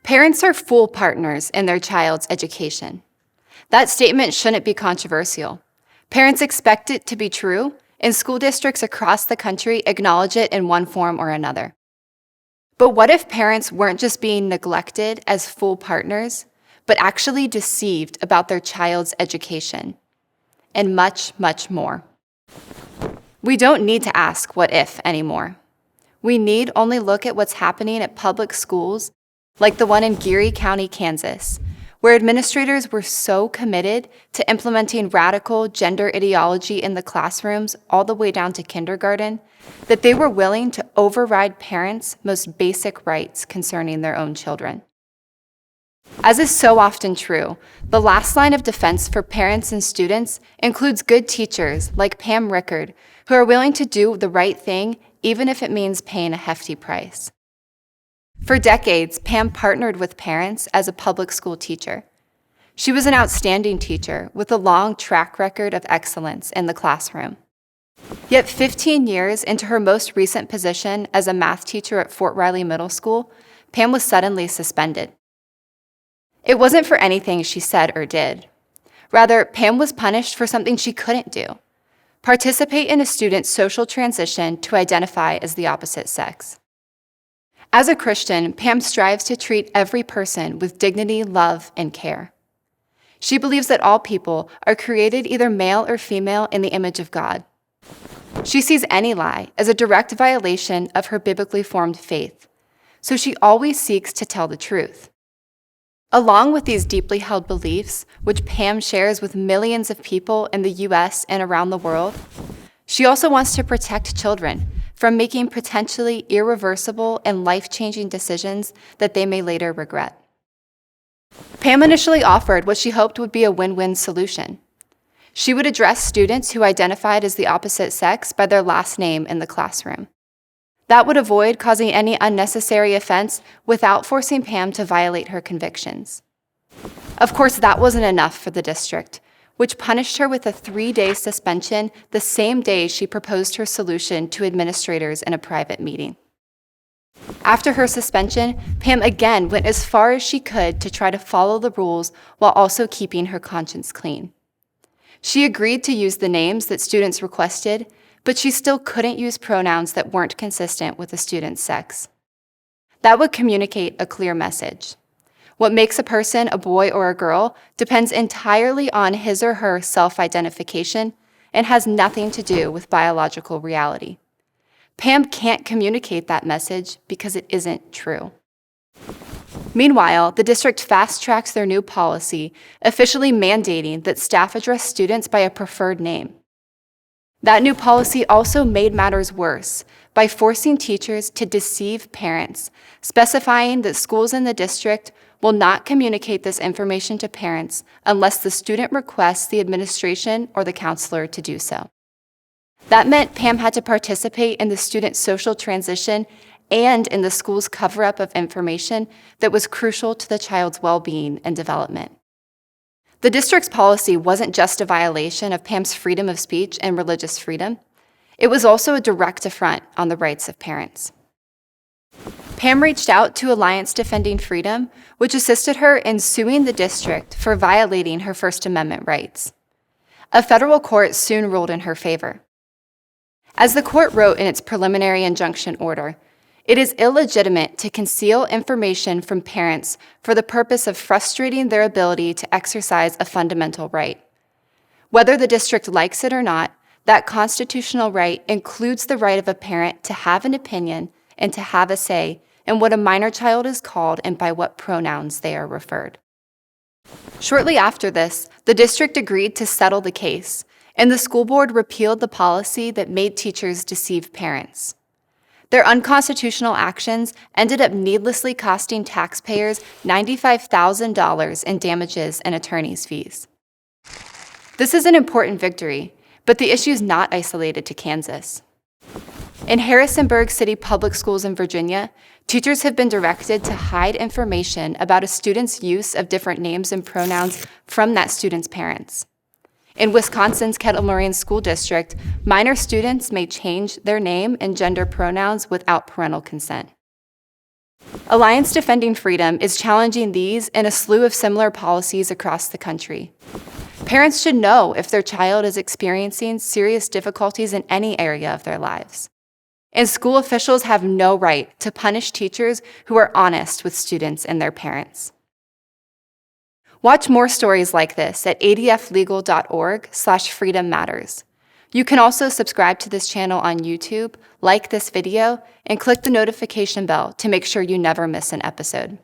Parents are full partners in their child's education. That statement shouldn't be controversial. Parents expect it to be true, and school districts across the country acknowledge it in one form or another. But what if parents weren't just being neglected as full partners, but actually deceived about their child's education? And much, much more. We don't need to ask what if anymore. We need only look at what's happening at public schools, like the one in Geary County, Kansas, where administrators were so committed to implementing radical gender ideology in the classrooms all the way down to kindergarten that they were willing to override parents' most basic rights concerning their own children. As is so often true, the last line of defense for parents and students includes good teachers like Pam Ricard, who are willing to do the right thing even if it means paying a hefty price. For decades, Pam partnered with parents as a public school teacher. She was an outstanding teacher with a long track record of excellence in the classroom. Yet 15 years into her most recent position as a math teacher at Fort Riley Middle School, Pam was suddenly suspended. It wasn't for anything she said or did. Rather, Pam was punished for something she couldn't do: participate in a student's social transition to identify as the opposite sex. As a Christian, Pam strives to treat every person with dignity, love, and care. She believes that all people are created either male or female in the image of God. She sees any lie as a direct violation of her biblically formed faith, so she always seeks to tell the truth. Along with these deeply held beliefs, which Pam shares with millions of people in the U.S. and around the world, she also wants to protect children from making potentially irreversible and life-changing decisions that they may later regret. Pam initially offered what she hoped would be a win-win solution. She would address students who identified as the opposite sex by their last name in the classroom. That would avoid causing any unnecessary offense without forcing Pam to violate her convictions. Of course, that wasn't enough for the district, which punished her with a 3-day suspension the same day she proposed her solution to administrators in a private meeting. After her suspension, Pam again went as far as she could to try to follow the rules while also keeping her conscience clean. She agreed to use the names that students requested, but she still couldn't use pronouns that weren't consistent with the student's sex. That would communicate a clear message. What makes a person a boy or a girl depends entirely on his or her self-identification and has nothing to do with biological reality. Pam can't communicate that message because it isn't true. Meanwhile, the district fast-tracks their new policy, officially mandating that staff address students by a preferred name. That new policy also made matters worse by forcing teachers to deceive parents, specifying that schools in the district will not communicate this information to parents unless the student requests the administration or the counselor to do so. That meant Pam had to participate in the student's social transition and in the school's cover-up of information that was crucial to the child's well-being and development. The district's policy wasn't just a violation of Pam's freedom of speech and religious freedom. It was also a direct affront on the rights of parents. Pam reached out to Alliance Defending Freedom, which assisted her in suing the district for violating her First Amendment rights. A federal court soon ruled in her favor. As the court wrote in its preliminary injunction order, it is illegitimate to conceal information from parents for the purpose of frustrating their ability to exercise a fundamental right. Whether the district likes it or not, that constitutional right includes the right of a parent to have an opinion and to have a say in what a minor child is called and by what pronouns they are referred. Shortly after this, the district agreed to settle the case, and the school board repealed the policy that made teachers deceive parents. Their unconstitutional actions ended up needlessly costing taxpayers $95,000 in damages and attorney's fees. This is an important victory, but the issue is not isolated to Kansas. In Harrisonburg City Public Schools in Virginia, teachers have been directed to hide information about a student's use of different names and pronouns from that student's parents. In Wisconsin's Kettle Moraine School District, minor students may change their name and gender pronouns without parental consent. Alliance Defending Freedom is challenging these and a slew of similar policies across the country. Parents should know if their child is experiencing serious difficulties in any area of their lives. And school officials have no right to punish teachers who are honest with students and their parents. Watch more stories like this at adflegal.org/freedom matters. You can also subscribe to this channel on YouTube, like this video, and click the notification bell to make sure you never miss an episode.